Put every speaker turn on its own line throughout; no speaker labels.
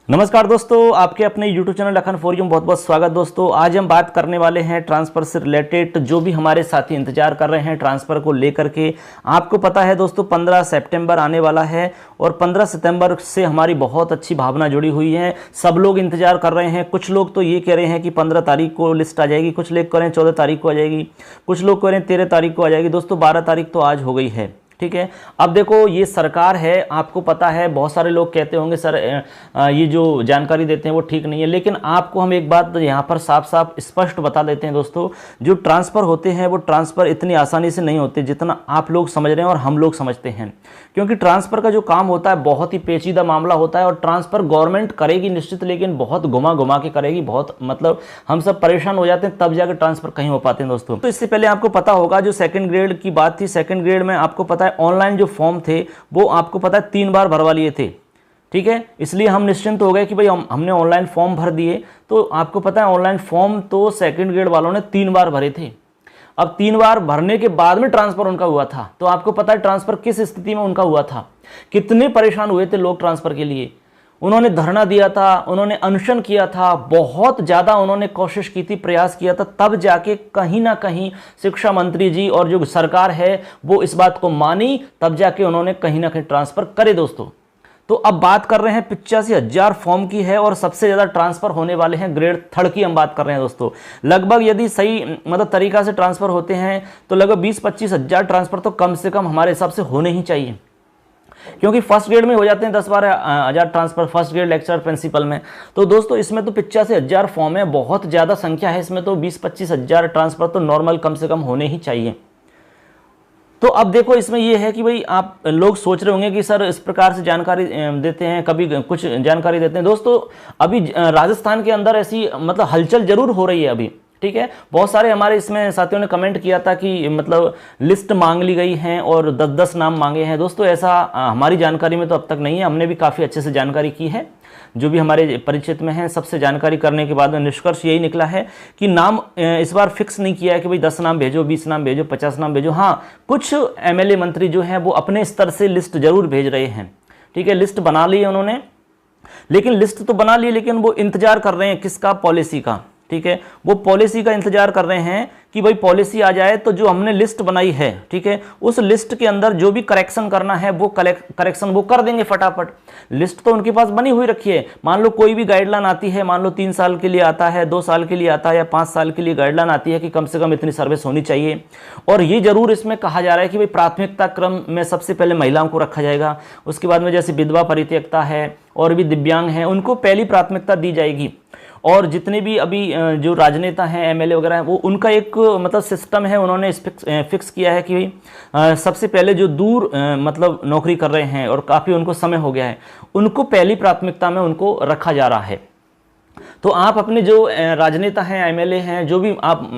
नमस्कार दोस्तों, आपके अपने YouTube channel Lakhan for you में बहुत बहुत स्वागत। दोस्तों आज हम बात करने वाले हैं ट्रांसफ़र से रिलेटेड। जो भी हमारे साथी इंतजार कर रहे हैं ट्रांसफ़र को लेकर के, आपको पता है दोस्तों 15 सितंबर आने वाला है और 15 सितंबर से हमारी बहुत अच्छी भावना जुड़ी हुई है। सब लोग इंतजार कर रहे हैं। कुछ लोग तो ये कह रहे हैं कि 15 तारीख को लिस्ट आ जाएगी, कुछ लोग कह रहे हैं 14 तारीख को आ जाएगी, कुछ लोग कह रहे हैं 13 तारीख को आ जाएगी। दोस्तों 12 तारीख तो आज हो गई है, ठीक है। अब देखो ये सरकार है, आपको पता है बहुत सारे लोग कहते होंगे सर ये जो जानकारी देते हैं वो ठीक नहीं है, लेकिन आपको हम एक बात यहाँ पर साफ साफ स्पष्ट बता देते हैं दोस्तों, जो ट्रांसफ़र होते हैं वो ट्रांसफ़र इतनी आसानी से नहीं होते जितना आप लोग समझ रहे हैं और हम लोग समझते हैं। क्योंकि ट्रांसफ़र का जो काम होता है बहुत ही पेचीदा मामला होता है और ट्रांसफ़र गवर्नमेंट करेगी निश्चित, लेकिन बहुत घुमा घुमा के करेगी, बहुत मतलब हम सब परेशान हो जाते हैं तब जाकर ट्रांसफ़र कहीं हो पाते हैं दोस्तों। तो इससे पहले आपको पता होगा जो सेकंड ग्रेड की बात थी, सेकंड ग्रेड में आपको पता है ऑनलाइन जो फॉर्म थे वो आपको पता है 3 बार भरवा लिए थे, ठीक है। इसलिए हम निश्चिंत हो गए कि भाई हमने ऑनलाइन फॉर्म भर दिए। तो आपको पता है ऑनलाइन फॉर्म तो सेकंड ग्रेड वालों ने 3 बार भरे थे। अब 3 बार भरने के बाद में ट्रांसफर उनका हुआ था। तो आपको पता है ट्रांसफर किस स्थिति में उनका हुआ था, कितने परेशान हुए थे लोग ट्रांसफर के लिए। उन्होंने धरना दिया था, उन्होंने अनशन किया था, बहुत ज़्यादा उन्होंने कोशिश की थी, प्रयास किया था, तब जाके कहीं ना कहीं शिक्षा मंत्री जी और जो सरकार है वो इस बात को मानी, तब जाके उन्होंने कहीं ना कहीं ट्रांसफ़र करे दोस्तों। तो अब बात कर रहे हैं 85,000 फॉर्म की है और सबसे ज़्यादा ट्रांसफ़र होने वाले हैं ग्रेड थर्ड की हम बात कर रहे हैं दोस्तों। लगभग यदि सही मतलब तरीका से ट्रांसफ़र होते हैं तो लगभग 20-25 हज़ार ट्रांसफ़र तो कम से कम हमारे हिसाब से होने ही चाहिए, क्योंकि फर्स्ट ग्रेड में हो जाते हैं 10-12 हज़ार transfer, first grade lecture principal में। तो दोस्तों इसमें तो 85,000 फॉर्म है, बहुत ज़्यादा संख्या है इसमें, तो 20-25 हज़ार ट्रांसफर तो नॉर्मल कम से कम होने ही चाहिए। तो अब देखो इसमें ये है कि भाई आप लोग सोच रहे होंगे कि सर इस प्रकार से जानकारी देते हैं, कभी कुछ जानकारी देते हैं। दोस्तों अभी राजस्थान के अंदर ऐसी मतलब हलचल जरूर हो रही है अभी, ठीक है। बहुत सारे हमारे इसमें साथियों ने कमेंट किया था कि मतलब लिस्ट मांग ली गई है और 10-10 नाम मांगे हैं। दोस्तों ऐसा हमारी जानकारी में तो अब तक नहीं है, हमने भी काफ़ी अच्छे से जानकारी की है, जो भी हमारे परिचित में हैं सबसे जानकारी करने के बाद में निष्कर्ष यही निकला है कि नाम इस बार फिक्स नहीं किया है कि भाई 10 नाम भेजो, 20 नाम भेजो, 50 नाम भेजो। हाँ, कुछ एमएलए मंत्री जो हैं वो अपने स्तर से लिस्ट जरूर भेज रहे हैं, ठीक है। लिस्ट बना ली है उन्होंने, लेकिन लिस्ट तो बना ली, लेकिन वो इंतजार कर रहे हैं किसका, पॉलिसी का, ठीक है। वो पॉलिसी का इंतजार कर रहे हैं कि भाई पॉलिसी आ जाए तो जो हमने लिस्ट बनाई है, ठीक है, उस लिस्ट के अंदर जो भी करेक्शन करना है वो करेक्शन वो कर देंगे फटाफट। लिस्ट तो उनके पास बनी हुई रखी है। मान लो कोई भी गाइडलाइन आती है, मान लो 3 साल के लिए आता है, 2 साल के लिए आता है या 5 साल के लिए गाइडलाइन आती है कि कम से कम इतनी सर्विस होनी चाहिए, और ये जरूर इसमें कहा जा रहा है कि भाई प्राथमिकता क्रम में सबसे पहले महिलाओं को रखा जाएगा, उसके बाद में जैसे विधवा परित्यक्ता है और भी दिव्यांग हैं उनको पहली प्राथमिकता दी जाएगी, और जितने भी अभी जो राजनेता हैं, एमएलए वगैरह हैं, वो उनका एक मतलब सिस्टम है, उन्होंने फिक्स किया है कि सबसे पहले जो दूर मतलब नौकरी कर रहे हैं और काफ़ी उनको समय हो गया है, उनको पहली प्राथमिकता में उनको रखा जा रहा है। तो आप अपने जो राजनेता हैं, एमएलए हैं, जो भी आप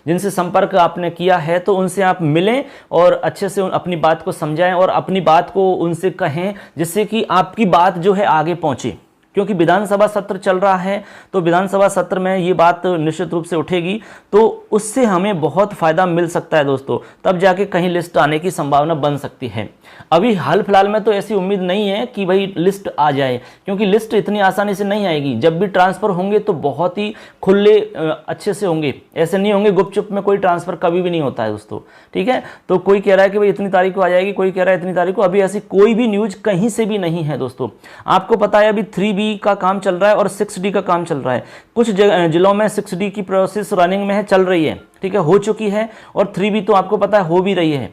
जिनसे संपर्क आपने किया है, तो उनसे आप मिलें और अच्छे से अपनी बात को समझाएं और अपनी बात को उनसे कहें, जिससे कि आपकी बात जो है आगे पहुँचे। क्योंकि विधानसभा सत्र चल रहा है, तो विधानसभा सत्र में ये बात निश्चित रूप से उठेगी, तो उससे हमें बहुत फ़ायदा मिल सकता है दोस्तों, तब जाके कहीं लिस्ट आने की संभावना बन सकती है। अभी हाल फिलहाल में तो ऐसी उम्मीद नहीं है कि भाई लिस्ट आ जाए, क्योंकि लिस्ट इतनी आसानी से नहीं आएगी। जब भी ट्रांसफ़र होंगे तो बहुत ही खुले अच्छे से होंगे, ऐसे नहीं होंगे गुपचुप में। कोई ट्रांसफ़र कभी भी नहीं होता है दोस्तों, ठीक है। तो कोई कह रहा है कि भाई इतनी तारीख को आ जाएगी, कोई कह रहा है इतनी तारीख को, अभी ऐसी कोई भी न्यूज़ कहीं से भी नहीं है दोस्तों। आपको पता है अभी 3B का काम चल रहा है और 6D का काम चल रहा है। कुछ जिलों में 6D की प्रोसेस रनिंग में है, चल रही है, ठीक है, हो चुकी है, और 3B तो आपको पता है हो भी रही है,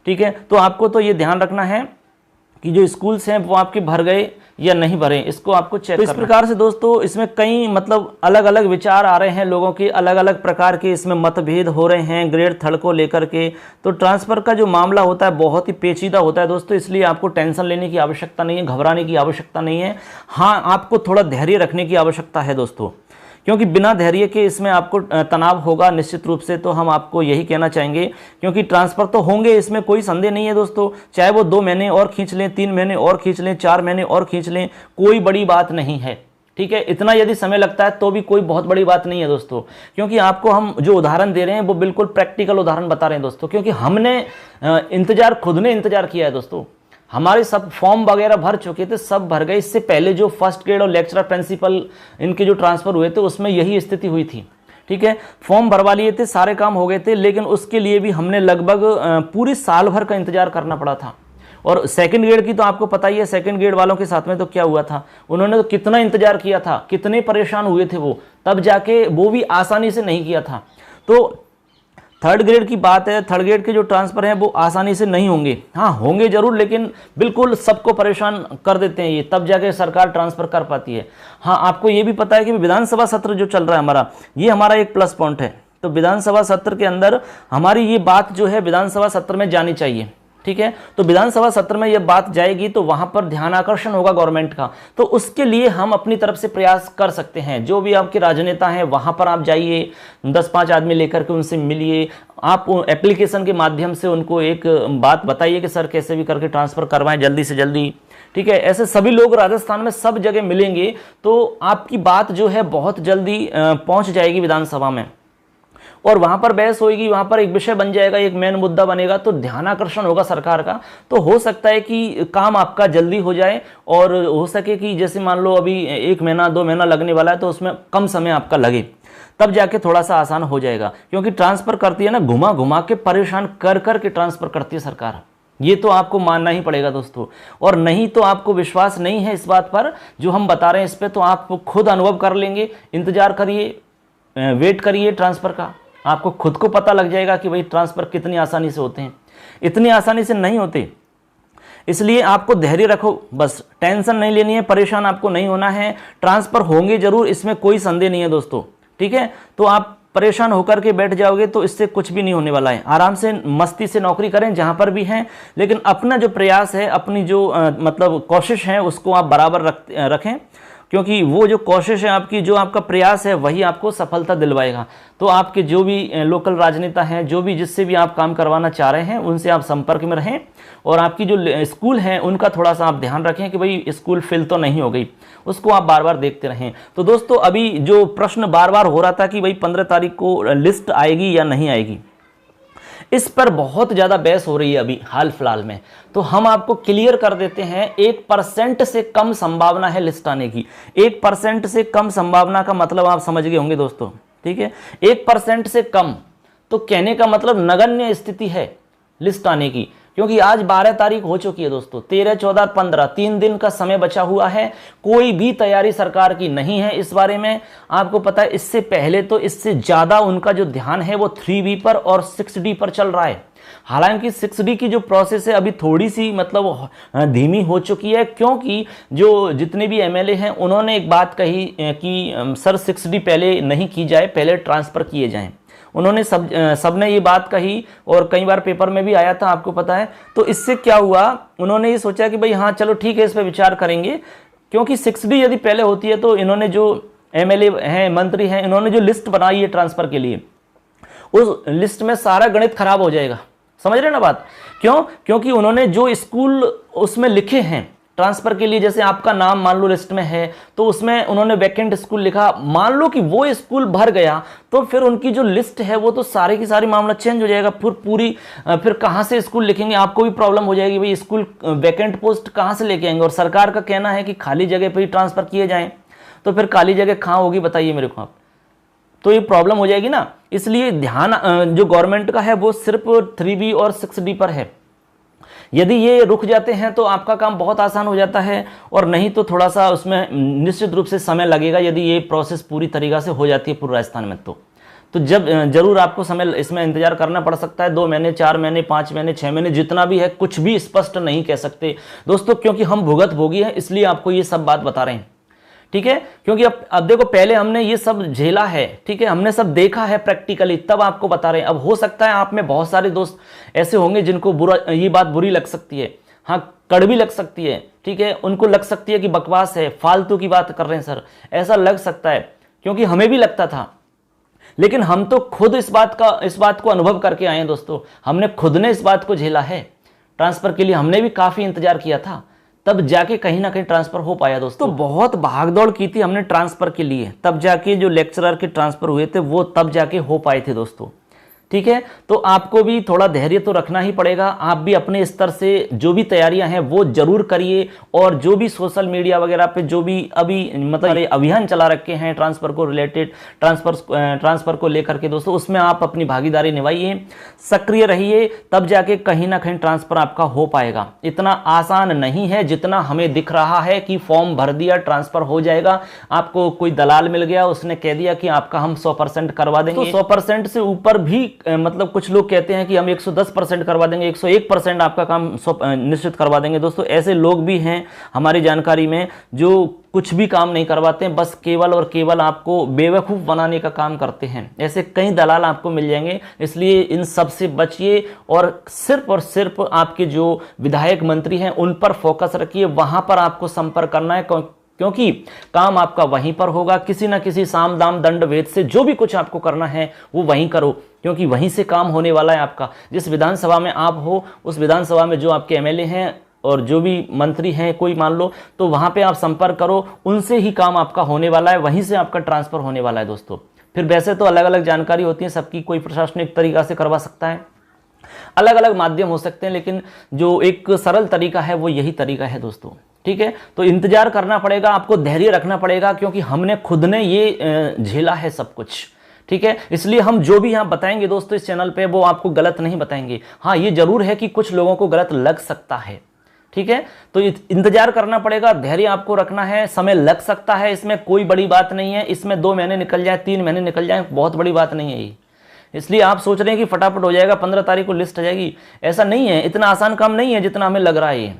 ठीक है। तो आपको तो ये ध्यान रखना है कि जो स्कूल्स हैं वो आपके भर गए या नहीं भरे, इसको आपको चेक करना है। इस प्रकार से दोस्तों इसमें कई मतलब अलग अलग विचार आ रहे हैं लोगों के, अलग अलग प्रकार के इसमें मतभेद हो रहे हैं ग्रेड थर्ड को लेकर के। तो ट्रांसफ़र का जो मामला होता है बहुत ही पेचीदा होता है दोस्तों, इसलिए आपको टेंशन लेने की आवश्यकता नहीं है, घबराने की आवश्यकता नहीं है। हाँ, आपको थोड़ा धैर्य रखने की आवश्यकता है दोस्तों, क्योंकि बिना धैर्य के इसमें आपको तनाव होगा निश्चित रूप से। तो हम आपको यही कहना चाहेंगे, क्योंकि ट्रांसफ़र तो होंगे, इसमें कोई संदेह नहीं है दोस्तों, चाहे वो 2 महीने और खींच लें, 3 महीने और खींच लें, 4 महीने और खींच लें, कोई बड़ी बात नहीं है, ठीक है। इतना यदि समय लगता है तो भी कोई बहुत बड़ी बात नहीं है दोस्तों, क्योंकि आपको हम जो उदाहरण दे रहे हैं वो बिल्कुल प्रैक्टिकल उदाहरण बता रहे हैं दोस्तों, क्योंकि हमने इंतजार, खुद ने इंतजार किया है दोस्तों। हमारे सब फॉर्म वगैरह भर चुके थे, सब भर गए। इससे पहले जो फर्स्ट ग्रेड और लेक्चरर प्रिंसिपल इनके जो ट्रांसफ़र हुए थे उसमें यही स्थिति हुई थी। ठीक है, फॉर्म भरवा लिए थे, सारे काम हो गए थे, लेकिन उसके लिए भी हमने लगभग पूरी साल भर का इंतजार करना पड़ा था। और सेकंड ग्रेड की तो आपको पता ही है, सेकंड ग्रेड वालों के साथ में तो क्या हुआ था, उन्होंने तो कितना इंतजार किया था, कितने परेशान हुए थे वो, तब जाके वो भी आसानी से नहीं किया था। तो थर्ड ग्रेड की बात है, थर्ड ग्रेड के जो ट्रांसफ़र हैं वो आसानी से नहीं होंगे, हाँ होंगे जरूर, लेकिन बिल्कुल सबको परेशान कर देते हैं ये, तब जाके सरकार ट्रांसफ़र कर पाती है। हाँ, आपको ये भी पता है कि विधानसभा सत्र जो चल रहा है हमारा, ये हमारा एक प्लस पॉइंट है। तो विधानसभा सत्र के अंदर हमारी ये बात जो है विधानसभा सत्र में जानी चाहिए। ठीक है, तो विधानसभा सत्र में ये बात जाएगी तो वहां पर ध्यान आकर्षण होगा गवर्नमेंट का, तो उसके लिए हम अपनी तरफ से प्रयास कर सकते हैं। जो भी आपके राजनेता हैं वहां पर आप जाइए, 10-5 आदमी लेकर के उनसे मिलिए, आप एप्लीकेशन के माध्यम से उनको एक बात बताइए कि सर कैसे भी करके ट्रांसफ़र करवाएं जल्दी से जल्दी। ठीक है, ऐसे सभी लोग राजस्थान में सब जगह मिलेंगे तो आपकी बात जो है बहुत जल्दी पहुंच जाएगी विधानसभा में, और वहां पर बहस होगी, वहां पर एक विषय बन जाएगा, एक मेन मुद्दा बनेगा, तो ध्यानाकर्षण होगा सरकार का। तो हो सकता है कि काम आपका जल्दी हो जाए, और हो सके कि जैसे मान लो अभी 1 महीना 2 महीना लगने वाला है तो उसमें कम समय आपका लगे, तब जाके थोड़ा सा आसान हो जाएगा। क्योंकि ट्रांसफ़र करती है ना, घुमा घुमा के परेशान कर कर के ट्रांसफ़र करती है सरकार, ये तो आपको मानना ही पड़ेगा दोस्तों। और नहीं तो आपको विश्वास नहीं है इस बात पर जो हम बता रहे हैं, इस पर तो आप खुद अनुभव कर लेंगे। इंतजार करिए, वेट करिए ट्रांसफ़र का, आपको खुद को पता लग जाएगा कि भाई ट्रांसफ़र कितनी आसानी से होते हैं। इतनी आसानी से नहीं होते, इसलिए आपको धैर्य रखो, बस टेंशन नहीं लेनी है, परेशान आपको नहीं होना है। ट्रांसफ़र होंगे जरूर, इसमें कोई संदेह नहीं है दोस्तों। ठीक है, तो आप परेशान होकर के बैठ जाओगे तो इससे कुछ भी नहीं होने वाला है। आराम से मस्ती से नौकरी करें जहां पर भी हैं, लेकिन अपना जो प्रयास है, अपनी जो मतलब कोशिश है उसको आप बराबर रखें, क्योंकि वो जो कोशिश है आपकी, जो आपका प्रयास है, वही आपको सफलता दिलवाएगा। तो आपके जो भी लोकल राजनेता हैं, जो भी जिससे भी आप काम करवाना चाह रहे हैं, उनसे आप संपर्क में रहें, और आपकी जो स्कूल हैं उनका थोड़ा सा आप ध्यान रखें कि भाई स्कूल फिल तो नहीं हो गई, उसको आप बार बार देखते रहें। तो दोस्तों, अभी जो प्रश्न बार बार हो रहा था कि भाई 15 तारीख को लिस्ट आएगी या नहीं आएगी, इस पर बहुत ज़्यादा बहस हो रही है अभी हाल फिलहाल में। तो हम आपको क्लियर कर देते हैं, 1% से कम संभावना है लिस्ट आने की। 1% से कम संभावना का मतलब आप समझ गए होंगे दोस्तों। ठीक है, 1% से कम, तो कहने का मतलब नगण्य स्थिति है लिस्ट आने की, क्योंकि आज 12 तारीख हो चुकी है दोस्तों, 13, 14, 15 3 दिन का समय बचा हुआ है। कोई भी तैयारी सरकार की नहीं है इस बारे में। आपको पता है, इससे पहले तो इससे ज्यादा उनका जो ध्यान है वो 3B पर और 6D पर चल रहा है। हालांकि 6D की जो प्रोसेस है अभी थोड़ी सी मतलब धीमी हो चुकी है, क्योंकि जो जितने भी MLA हैं उन्होंने एक बात कही कि सर 6D पहले नहीं की जाए, पहले ट्रांसफर किए जाएं। उन्होंने सबने ये बात कही, और कई बार पेपर में भी आया था, आपको पता है। तो इससे क्या हुआ, उन्होंने ये सोचा कि भाई हाँ चलो ठीक है, इस पर विचार करेंगे, क्योंकि 6D यदि पहले होती है तो इन्होंने जो MLA हैं, मंत्री हैं, इन्होंने जो लिस्ट बनाई है ट्रांसफर के लिए, उस लिस्ट में सारा गणित खराब हो जाएगा। समझ रहे ना बात? क्यों? क्योंकि उन्होंने जो स्कूल उसमें लिखे हैं ट्रांसफर के लिए, जैसे आपका नाम मान लो लिस्ट में है तो उसमें उन्होंने वैकेंट स्कूल लिखा, मान लो कि वो स्कूल भर गया, तो फिर उनकी जो लिस्ट है वो तो सारे की सारी मामला चेंज हो जाएगा। फिर कहाँ से स्कूल लिखेंगे, आपको भी प्रॉब्लम हो जाएगी, भाई स्कूल वैकेंट पोस्ट कहाँ से लेके आएंगे। और सरकार का कहना है कि खाली जगह पर ही ट्रांसफर किए जाएं, तो फिर खाली जगह कहाँ होगी बताइए मेरे को आप, तो ये प्रॉब्लम हो जाएगी ना। इसलिए ध्यान जो गवर्नमेंट का है वो सिर्फ 3B और 6D पर है। यदि ये रुक जाते हैं तो आपका काम बहुत आसान हो जाता है, और नहीं तो थोड़ा सा उसमें निश्चित रूप से समय लगेगा यदि ये प्रोसेस पूरी तरीक़ा से हो जाती है पूरे राजस्थान में। तो जब जरूर आपको समय इसमें इंतजार करना पड़ सकता है, 2 महीने, 4 महीने, 5 महीने, 6 महीने, जितना भी है, कुछ भी स्पष्ट नहीं कह सकते दोस्तों, क्योंकि हम भुगत भोगी हैं, इसलिए आपको ये सब बात बता रहे हैं। ठीक है, क्योंकि अब देखो, पहले हमने ये सब झेला है, ठीक है, हमने सब देखा है प्रैक्टिकली, तब आपको बता रहे हैं। अब हो सकता है आप में बहुत सारे दोस्त ऐसे होंगे जिनको ये बात बुरी लग सकती है, हाँ कड़वी लग सकती है, ठीक है, उनको लग सकती है कि बकवास है, फालतू की बात कर रहे हैं सर, ऐसा लग सकता है, क्योंकि हमें भी लगता था। लेकिन हम तो खुद इस बात को अनुभव करके आए हैं दोस्तों, हमने खुद ने इस बात को झेला है। ट्रांसफर के लिए हमने भी काफी इंतजार किया था, तब जाके कहीं ना कहीं ट्रांसफर हो पाया दोस्तों। तो बहुत भागदौड़ की थी हमने ट्रांसफर के लिए, तब जाके जो लेक्चरर के ट्रांसफर हुए थे वो तब जाके हो पाए थे दोस्तों। ठीक है। तो आपको भी थोड़ा धैर्य तो रखना ही पड़ेगा। आप भी अपने स्तर से जो भी तैयारियां हैं वो जरूर करिए, और जो भी सोशल मीडिया वगैरह पे जो भी अभी मतलब अभियान चला रखे हैं ट्रांसफर को रिलेटेड, ट्रांसफर को लेकर के दोस्तों, उसमें आप अपनी भागीदारी निभाइए, सक्रिय रहिए, तब जाके कहीं ना कहीं ट्रांसफर आपका हो पाएगा। इतना आसान नहीं है जितना हमें दिख रहा है कि फॉर्म भर दिया ट्रांसफर हो जाएगा। आपको कोई दलाल मिल गया, उसने कह दिया कि आपका हम 100% करवा देंगे, तो 100% से ऊपर भी मतलब कुछ लोग कहते हैं कि हम 110% करवा देंगे, 101% आपका काम निश्चित करवा देंगे। दोस्तों ऐसे लोग भी हैं हमारी जानकारी में जो कुछ भी काम नहीं करवाते हैं, बस केवल और केवल आपको बेवकूफ़ बनाने का काम करते हैं। ऐसे कई दलाल आपको मिल जाएंगे, इसलिए इन सब से बचिए और सिर्फ आपके जो विधायक मंत्री हैं उन पर फोकस रखिए, वहां पर आपको संपर्क करना है, क्योंकि काम आपका वहीं पर होगा। किसी ना किसी साम दाम दंड भेद से जो भी कुछ आपको करना है वो वहीं करो, क्योंकि वहीं से काम होने वाला है आपका। जिस विधानसभा में आप हो उस विधानसभा में जो आपके एमएलए हैं और जो भी मंत्री हैं कोई मान लो, तो वहां पे आप संपर्क करो, उनसे ही काम आपका होने वाला है, वहीं से आपका ट्रांसफर होने वाला है दोस्तों। फिर वैसे तो अलग अलग जानकारी होती है सबकी, कोई प्रशासनिक तरीका से करवा सकता है, अलग अलग माध्यम हो सकते हैं, लेकिन जो एक सरल तरीका है वो यही तरीका है दोस्तों। ठीक है, तो इंतजार करना पड़ेगा, आपको धैर्य रखना पड़ेगा, क्योंकि हमने खुद ने ये झेला है सब कुछ। ठीक है, इसलिए हम जो भी यहाँ बताएंगे दोस्तों इस चैनल पे वो आपको गलत नहीं बताएंगे। हाँ, ये जरूर है कि कुछ लोगों को गलत लग सकता है। ठीक है, तो इंतजार करना पड़ेगा, धैर्य आपको रखना है, समय लग सकता है, इसमें कोई बड़ी बात नहीं है। इसमें 2 महीने निकल जाए, 3 महीने निकल जाए, बहुत बड़ी बात नहीं है ये। इसलिए आप सोच रहे हैं कि फटाफट हो जाएगा, 15 तारीख को लिस्ट आ जाएगी, ऐसा नहीं है। इतना आसान काम नहीं है जितना हमें लग रहा है ये।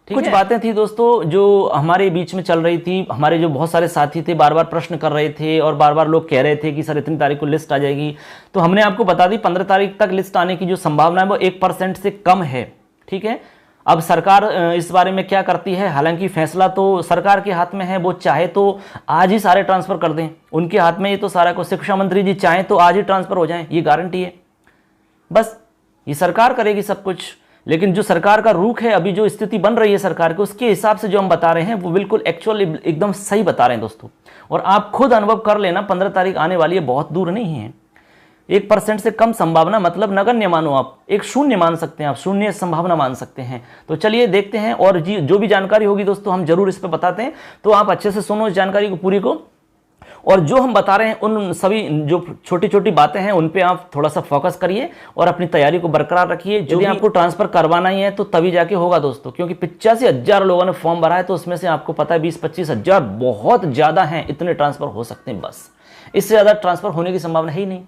कुछ बातें थी दोस्तों जो हमारे बीच में चल रही थी, हमारे जो बहुत सारे साथी थे बार बार प्रश्न कर रहे थे और बार बार लोग कह रहे थे कि सर इतनी तारीख को लिस्ट आ जाएगी, तो हमने आपको बता दी 15 तारीख तक लिस्ट आने की जो संभावना है वो 1% से कम है। ठीक है, अब सरकार इस बारे में क्या करती है, हालांकि फैसला तो सरकार के हाथ में है, वो चाहे तो आज ही सारे ट्रांसफर कर दें, उनके हाथ में ये तो सारा को। शिक्षा मंत्री जी चाहे तो आज ही ट्रांसफर हो जाएं, ये गारंटी है, बस ये सरकार करेगी सब कुछ। लेकिन जो सरकार का रुख है, अभी जो स्थिति बन रही है सरकार की, उसके हिसाब से जो हम बता रहे हैं वो बिल्कुल एक्चुअल एकदम सही बता रहे हैं दोस्तों। और आप खुद अनुभव कर लेना, 15 तारीख आने वाली है, बहुत दूर नहीं है। 1% से कम संभावना मतलब नगण्य मानो, आप एक शून्य मान सकते हैं, आप शून्य संभावना मान सकते हैं। तो चलिए देखते हैं, और जो भी जानकारी होगी दोस्तों हम जरूर इस पर बताते हैं, तो आप अच्छे से सुनो इस जानकारी को पूरी को। और जो हम बता रहे हैं उन सभी जो छोटी छोटी बातें हैं उन पे आप थोड़ा सा फोकस करिए और अपनी तैयारी को बरकरार रखिए। जो भी आपको ट्रांसफर करवाना ही है तो तभी जाके होगा दोस्तों, क्योंकि 85,000 लोगों ने फॉर्म भरा है, तो उसमें से आपको पता है 20-25 हज़ार बहुत ज्यादा हैं, इतने ट्रांसफर हो सकते हैं, बस इससे ज्यादा ट्रांसफर होने की संभावना है ही नहीं।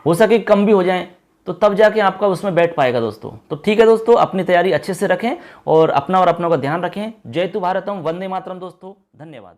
हो सके कम भी हो जाए तो तब जाके आपका उसमें बैठ पाएगा दोस्तों। तो ठीक है दोस्तों, अपनी तैयारी अच्छे से रखें और अपना और अपनों का ध्यान रखें। जय तु भारतम, वंदे मातरम दोस्तों, धन्यवाद।